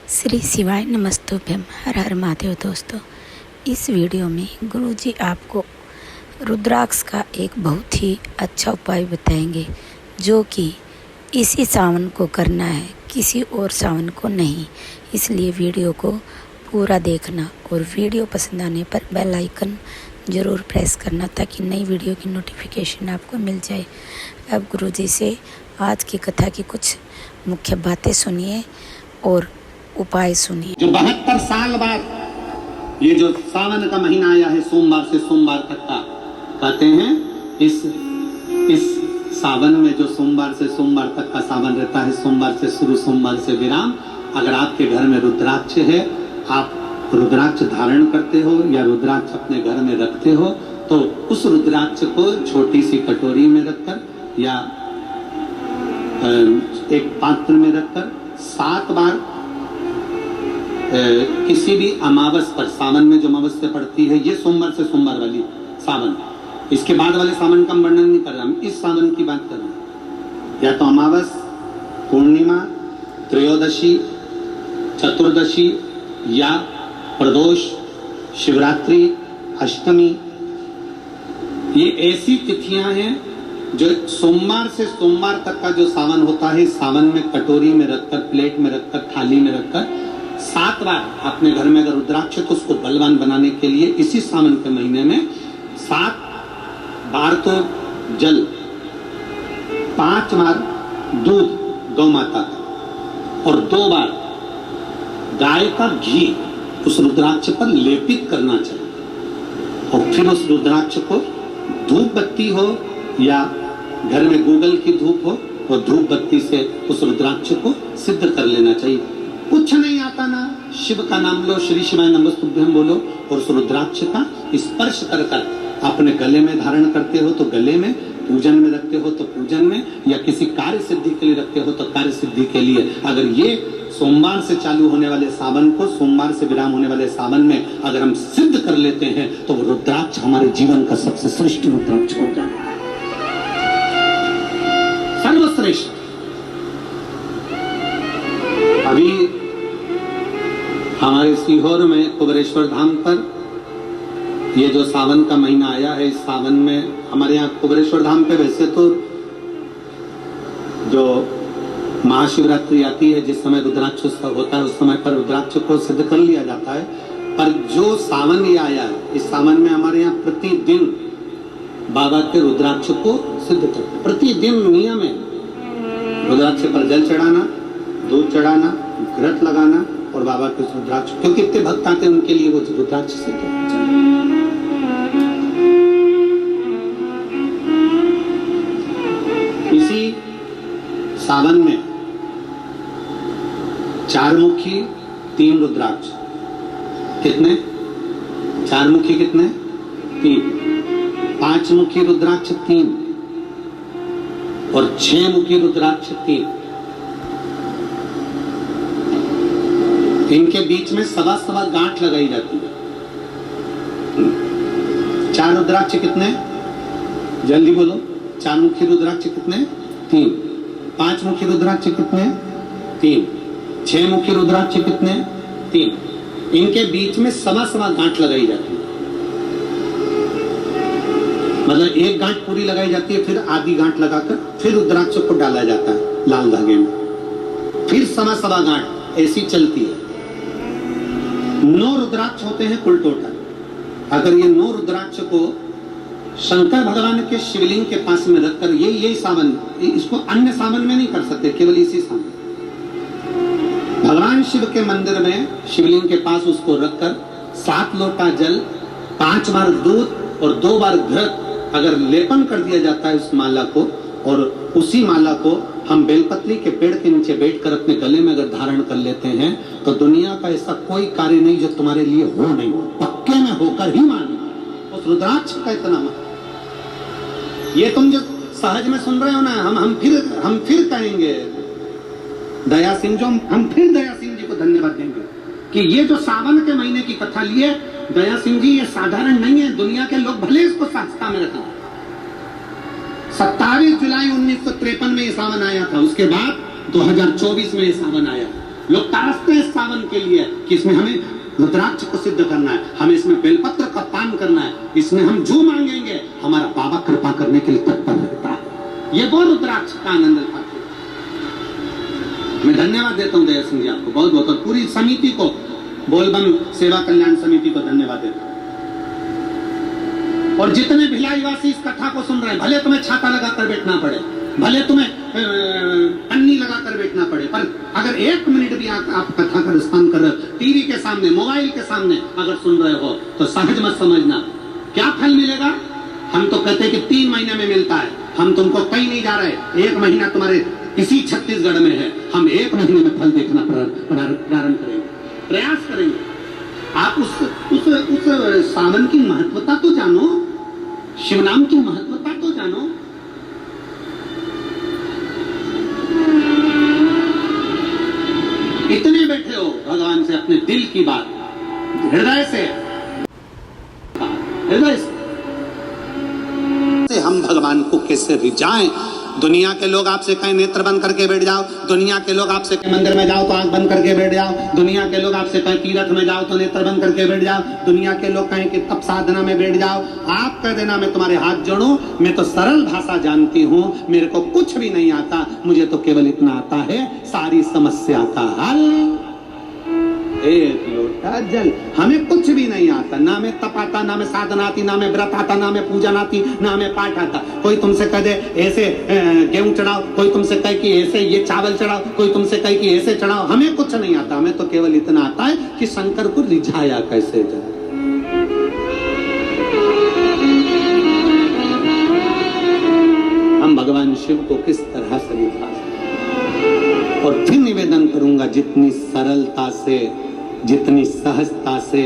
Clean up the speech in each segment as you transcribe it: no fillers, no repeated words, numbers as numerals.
श्री शिवाय नमस्तुभ्यम। हर हर महादेव। दोस्तों, इस वीडियो में गुरुजी आपको रुद्राक्ष का एक बहुत ही अच्छा उपाय बताएंगे, जो कि इसी सावन को करना है, किसी और सावन को नहीं। इसलिए वीडियो को पूरा देखना और वीडियो पसंद आने पर बेल आइकन ज़रूर प्रेस करना, ताकि नई वीडियो की नोटिफिकेशन आपको मिल जाए। अब गुरुजी से आज की कथा की कुछ मुख्य बातें सुनिए और उपाय सुनिए। जो 72 साल बाद ये जो सावन का महीना आया है, सोमवार से सोमवार तक का, कहते हैं इस सावन में जो सोमवार से सोमवार तक का सावन रहता है, सोमवार से शुरू सोमवार से विराम। अगर आपके घर में रुद्राक्ष है, आप रुद्राक्ष धारण करते हो या रुद्राक्ष अपने घर में रखते हो, तो उस रुद्राक्ष को छोटी सी कटोरी में रखकर या एक पात्र में रखकर 7 बार किसी भी अमावस पर, सावन में जो अमावस्या पड़ती है, ये सोमवार से सोमवार वाली सावन, इसके बाद वाले सावन का वर्णन नहीं कर रहा, हम इस सावन की बात कर रहे हैं। या तो अमावस, पूर्णिमा, त्रयोदशी, चतुर्दशी या प्रदोष, शिवरात्रि, अष्टमी, ये ऐसी तिथियां हैं जो सोमवार से सोमवार तक का जो सावन होता है, सावन में कटोरी में रखकर, प्लेट में रखकर, थाली में रखकर 7 बार अपने घर में अगर रुद्राक्ष, तो उसको बलवान बनाने के लिए इसी सावन के महीने में 7 बार तो जल, 5 बार दूध गौ माता का और 2 बार गाय का घी उस रुद्राक्ष पर लेपित करना चाहिए। और फिर उस रुद्राक्ष को धूप बत्ती हो या घर में गूगल की धूप हो, और धूप बत्ती से उस रुद्राक्ष को सिद्ध कर लेना चाहिए। कुछ नहीं आता ना, शिव का नाम लो, श्री शिवाय नमस्तुभ्यम बोलो, और उस रुद्राक्ष का स्पर्श कर कर अपने गले में धारण करते हो तो गले में, पूजन में रखते हो तो पूजन में, या किसी कार्य सिद्धि के लिए रखते हो तो कार्य सिद्धि के लिए। अगर ये सोमवार से चालू होने वाले सावन को, सोमवार से विराम होने वाले सावन में अगर हम सिद्ध कर लेते हैं, तो वो रुद्राक्ष हमारे जीवन का सबसे श्रेष्ठ रुद्राक्ष हो जाता है, सर्वश्रेष्ठ। अभी हमारे सीहोर में कुबेरेश्वर धाम पर ये जो सावन का महीना आया है, इस सावन में हमारे यहाँ कुबेरेश्वर धाम पे वैसे तो जो महाशिवरात्रि आती है, जिस समय रुद्राक्ष उत्सव होता है, उस समय पर रुद्राक्ष को सिद्ध कर लिया जाता है। पर जो सावन ये आया है, इस सावन में हमारे यहाँ प्रतिदिन बाबा के रुद्राक्ष को सिद्ध करते हैं। प्रतिदिन नियम है रुद्राक्ष पर जल चढ़ाना, दूध चढ़ाना, घृत लगाना और बाबा के रुद्राक्ष, क्योंकि इतने भक्त आते हैं उनके लिए वो रुद्राक्ष सिद्ध होना चाहिए। इसी सावन में 4 मुखी 3 रुद्राक्ष, कितने? 4 मुखी कितने? 3। 5 मुखी रुद्राक्ष 3 और 6 मुखी रुद्राक्ष 3। इनके बीच में सवा गांठ लगाई जाती है। 4 रुद्राक्ष कितने? जल्दी बोलो। 4 मुखी रुद्राक्ष कितने? 3। 5 मुखी रुद्राक्ष कितने? 3। 6 मुखी रुद्राक्ष कितने? 3। इनके बीच में सवा गांठ लगाई जाती है। मतलब एक गांठ पूरी लगाई जाती है, फिर आधी गांठ लगाकर फिर रुद्राक्ष को डाला जाता है लाल धागे में, फिर सवा गांठ ऐसी चलती है। 9 रुद्राक्ष होते हैं कुल टोटल। अगर ये 9 रुद्राक्ष को शंकर भगवान के शिवलिंग के पास में रखकर, यही सावन, इसको अन्य सावन में नहीं कर सकते, केवल इसी सावन भगवान शिव के मंदिर में शिवलिंग के पास उसको रखकर 7 लोटा जल, 5 बार दूध और 2 बार घृत अगर लेपन कर दिया जाता है उस माला को, और उसी माला को हम बेलपत्री के पेड़ के नीचे बैठकर अपने गले में अगर धारण कर लेते हैं, तो दुनिया का ऐसा कोई कार्य नहीं जो तुम्हारे लिए हो नहीं हो, पक्के में होकर ही माने। उस रुद्राक्ष का इतना महत्व, ये तुम जो सहज में सुन रहे हो ना, हम फिर कहेंगे दया सिंह, जो हम फिर दया सिंह जी को धन्यवाद देंगे कि ये जो सावन के महीने की कथा लिए दया सिंह जी, ये साधारण नहीं है। दुनिया के लोग भले इसको शास्त्रा में रखें। 27 जुलाई 1953 में ये सावन आया था, उसके बाद 2024 में ये सावन आया। लोग तरसते हैं सावन सावन के लिए कि इसमें हमें रुद्राक्ष को सिद्ध करना है, हमें इसमें बेलपत्र का पान करना है, इसमें हम जो मांगेंगे हमारा बाबा कृपा करने के लिए तत्पर रहता है। ये वो रुद्राक्ष का आनंद उठाते हैं। मैं धन्यवाद देता हूँ दया सिंह जी आपको बहुत बहुत, और पूरी समिति को, बोलबम सेवा कल्याण समिति को धन्यवाद देता हूँ। और जितने भिलाई वासी इस कथा को सुन रहे हैं, भले तुम्हें छाता लगाकर बैठना पड़े, भले तुम्हें पन्नी लगाकर बैठना पड़े, पर अगर 1 मिनट भी आप कथा का रिस्पॉन्स कर रहे हो, टीवी के सामने, मोबाइल के सामने अगर सुन रहे हो, तो सहज मत समझना क्या फल मिलेगा। हम तो कहते हैं कि 3 महीने में मिलता है, हम तुमको कहीं नहीं जा रहे, 1 महीना तुम्हारे इसी छत्तीसगढ़ में है, हम 1 महीने में फल देखना प्रारंभ करेंगे, प्रयास करेंगे। आप उस सावन की महत्वता तो जानो, शिव नाम की महत्वता तो जानो। इतने बैठे हो भगवान से अपने दिल की बात, हृदय से हम भगवान को कैसे रिझाएं। दुनिया के लोग आपसे कहें नेत्र बंद करके बैठ जाओ, दुनिया के लोग आपसे कहें मंदिर में जाओ तो आंख बंद करके बैठ जाओ, दुनिया के लोग आपसे कहें तीर्थ में जाओ तो नेत्र बंद करके बैठ जाओ, दुनिया के लोग कहें कि तप साधना में बैठ जाओ, आप कह देना मैं तुम्हारे हाथ जोड़ूं, मैं तो सरल भाषा जानती हूं, मेरे को कुछ भी नहीं आता, मुझे तो केवल इतना आता है, सारी समस्या का हल एक लोटा जल। हमें कुछ भी नहीं आता, ना में तप आता, ना में साधना आती, ना में व्रत आता, ना में पूजन आती, ना में पाठ आता। कोई तुमसे कह दे ऐसे गेहूं चढ़ाओ, कोई तुमसे कहे कि ऐसे ये चावल चढ़ाओ, कोई तुमसे कहे कि ऐसे चढ़ाओ, हमें कुछ नहीं आता। हमें तो केवल इतना आता है कि शंकर को रिझाया कैसे जाए। हम भगवान शिव को किस तरह से रिझा सकते। और फिर निवेदन करूंगा, जितनी सरलता से, जितनी सहजता से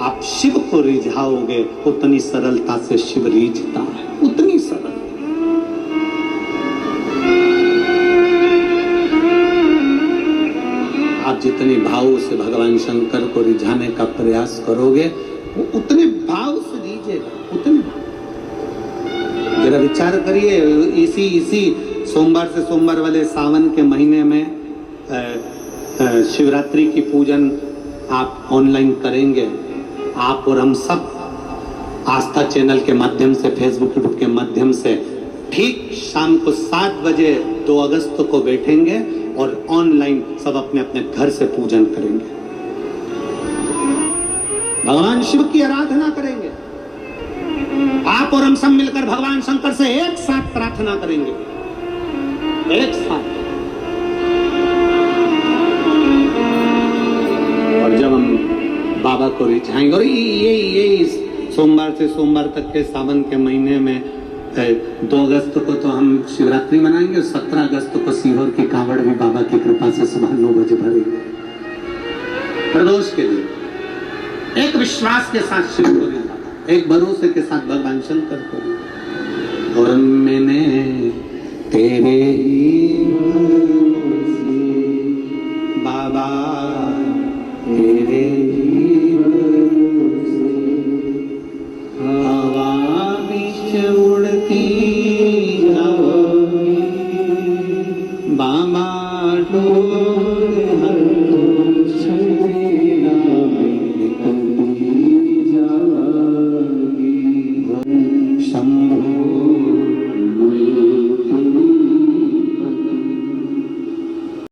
आप शिव को रिझाओगे, उतनी सरलता से शिव रिझता है, उतनी सरल। आप जितने भाव से भगवान शंकर को रिझाने का प्रयास करोगे, वो उतने भाव से रिझेगा, उतने भाव। जरा विचार करिए, इसी सोमवार से सोमवार वाले सावन के महीने में शिवरात्रि की पूजन आप ऑनलाइन करेंगे, आप और हम सब आस्था चैनल के माध्यम से, फेसबुक यूट्यूब के माध्यम से, ठीक शाम को 7 बजे 2 अगस्त को बैठेंगे और ऑनलाइन सब अपने अपने घर से पूजन करेंगे, भगवान शिव की आराधना करेंगे। आप और हम सब मिलकर भगवान शंकर से एक साथ प्रार्थना करेंगे, एक साथ। और जब हम बाबा को रिझाएंगे, और ये सोमवार से सोमवार तक के सावन के महीने में 2 अगस्त को तो हम शिवरात्रि मनाएंगे, 17 अगस्त को सीहोर की कांवड़ भी बाबा की कृपा से सुबह 9 बजे भरेंगे। प्रदोष के दिन एक विश्वास के साथ शिव को रिझा, एक भरोसे के साथ भगवान शंकर को। और मैंने तेरे ही बाबा तेरे